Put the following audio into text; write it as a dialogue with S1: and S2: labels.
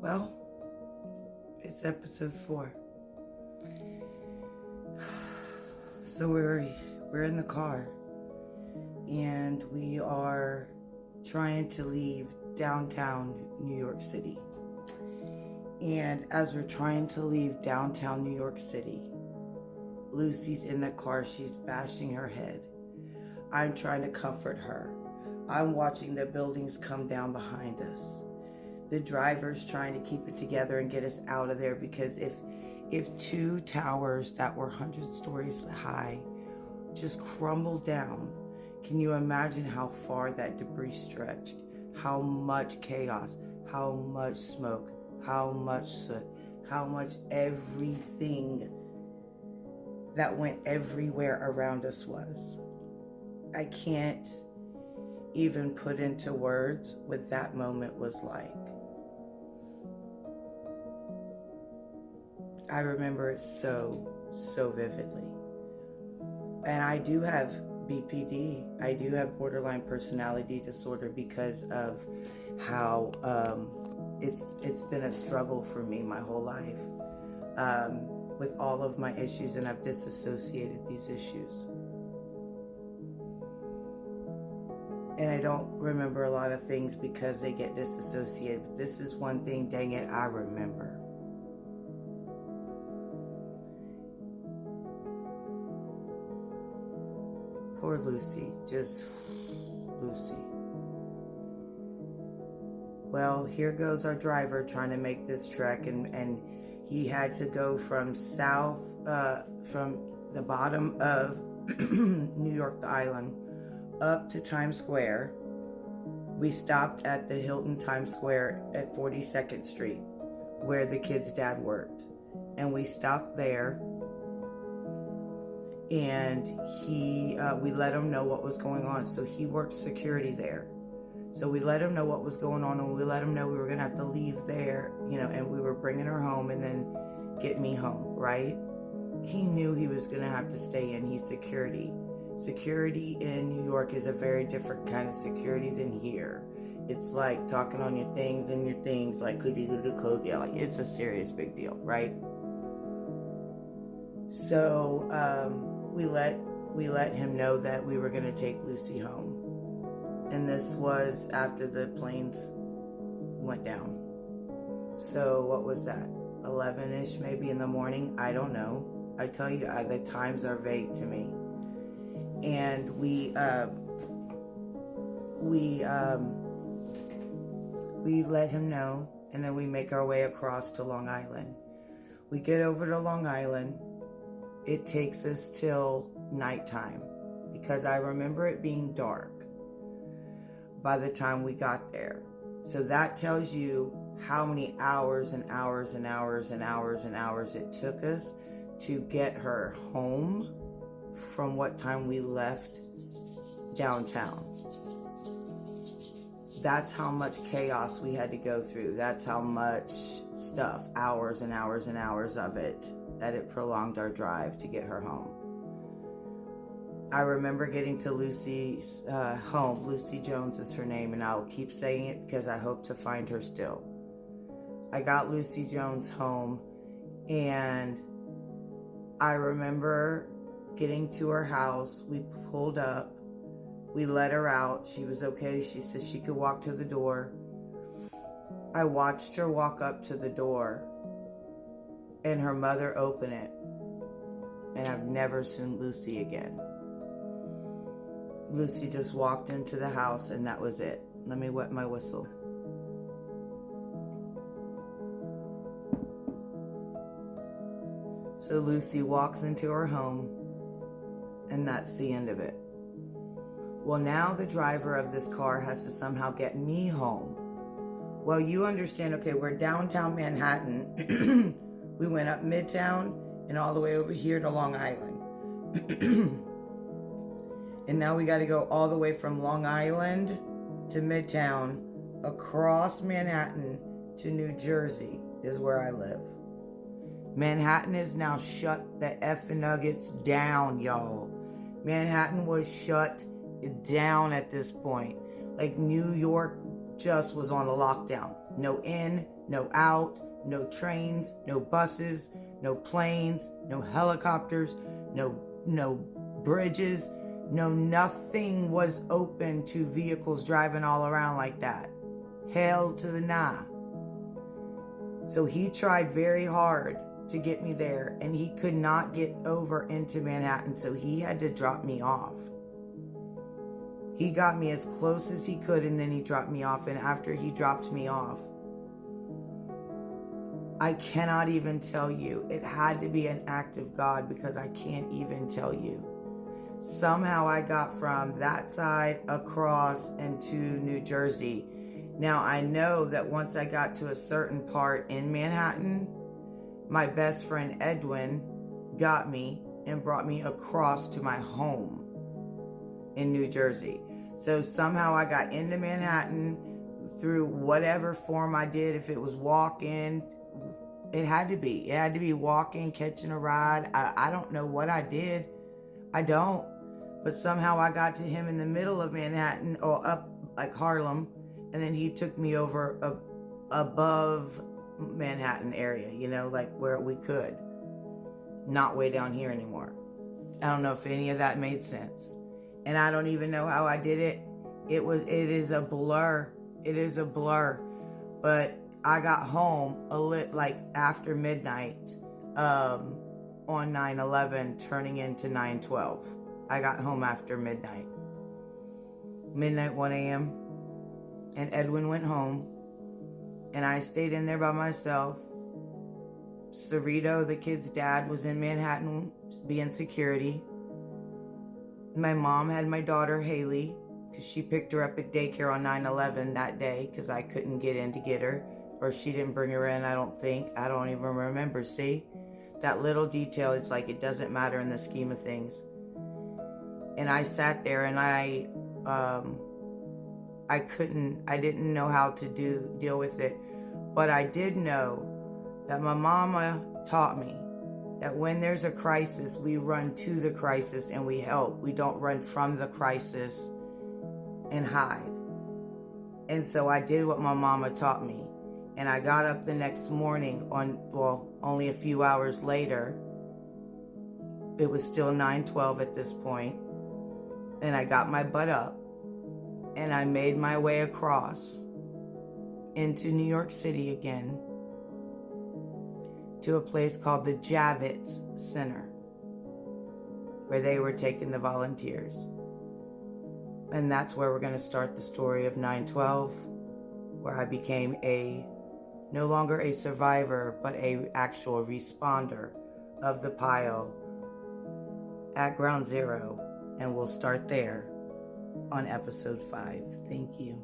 S1: Well, it's episode 4. So we're in the car and we are trying to leave downtown New York City. And as we're trying to leave downtown New York City, Lucy's in the car, she's bashing her head. I'm trying to comfort her. I'm watching the buildings come down behind us. The driver's trying to keep it together and get us out of there, because if 2 towers that were 100 stories high just crumbled down, can you imagine how far that debris stretched? How much chaos, how much smoke, how much soot, how much everything that went everywhere around us was. I can't even put into words what that moment was like. I remember it so vividly. And I do have BPD. I do have borderline personality disorder because of how it's been a struggle for me my whole life with all of my issues, and I've disassociated these issues. And I don't remember a lot of things because they get disassociated. But this is one thing, dang it, I remember. Poor Lucy, just Lucy. Well, here goes our driver trying to make this trek, and he had to go from from the bottom of New York, the island, up to Times Square. We stopped at the Hilton Times Square at 42nd Street, where the kid's dad worked. And we stopped there, and we let him know what was going on. So he worked security there. So we let him know what was going on, and we let him know we were going to have to leave there, and we were bringing her home and then get me home, right? He knew he was going to have to stay in. He's security. Security in New York is a very different kind of security than here. It's like talking on your things and your things, like could code, yeah, like it's a serious big deal, right? So we let him know that we were going to take Lucy home. And this was after the planes went down. So what was that? 11-ish maybe in the morning? I don't know. I tell you, the times are vague to me. And we let him know, and then we make our way across to Long Island. We get over to Long Island. It takes us till nighttime, because I remember it being dark by the time we got there. So that tells you how many hours and hours and hours and hours and hours it took us to get her home from what time we left downtown. That's how much chaos we had to go through. That's how much stuff, hours and hours and hours of it, that it prolonged our drive to get her home. I remember getting to Lucy's home. Lucy Jones is her name, and I'll keep saying it because I hope to find her still. I got Lucy Jones home, and I remember getting to her house. We pulled up. We let her out. She was okay. She said she could walk to the door. I watched her walk up to the door, and her mother open it. And I've never seen Lucy again. Lucy just walked into the house, and that was it. Let me wet my whistle. So Lucy walks into her home, and that's the end of it. Well, now the driver of this car has to somehow get me home. Well, you understand, okay, we're downtown Manhattan. We went up Midtown and all the way over here to Long Island. And now we got to go all the way from Long Island to Midtown, across Manhattan to New Jersey is where I live. Manhattan is now shut the effing nuggets down, y'all. Manhattan was shut down at this point. Like New York just was on the lockdown. No in, no out, no trains, no buses, no planes, no helicopters, no bridges, no nothing was open to vehicles driving all around like that. Hell to the nah. So he tried very hard to get me there, and he could not get over into Manhattan, so he had to drop me off. He got me as close as he could, and then he dropped me off. And after he dropped me off, I cannot even tell you. It had to be an act of God, because I can't even tell you. Somehow I got from that side across into New Jersey. Now I know that once I got to a certain part in Manhattan, my best friend Edwin got me and brought me across to my home in New Jersey. So somehow I got into Manhattan through whatever form I did. If it was walking, it had to be walking, catching a ride. I don't know what I did. I don't. But somehow I got to him in the middle of Manhattan, or up like Harlem, and then he took me over above Manhattan area, like where we could. Not way down here anymore. I don't know if any of that made sense. And I don't even know how I did it. It is a blur. It is a blur. But I got home like after midnight on 9/11, turning into 9/12. I got home after midnight. Midnight, 1 a.m. And Edwin went home. And I stayed in there by myself. Cerrito, the kid's dad, was in Manhattan being security. My mom had my daughter Haley, because she picked her up at daycare on 9/11 that day, because I couldn't get in to get her. Or she didn't bring her in, I don't think. I don't even remember. See? That little detail, it's like it doesn't matter in the scheme of things. And I sat there and I didn't know how to deal with it. But I did know that my mama taught me that when there's a crisis, we run to the crisis and we help. We don't run from the crisis and hide. And so I did what my mama taught me. And I got up the next morning only a few hours later. It was still 9/12 at this point. And I got my butt up and I made my way across into New York City again to a place called the Javits Center, where they were taking the volunteers. And that's where we're going to start the story of 9/12, where I became no longer a survivor, but a actual responder of the pile at Ground Zero. And we'll start there on episode 5. Thank you.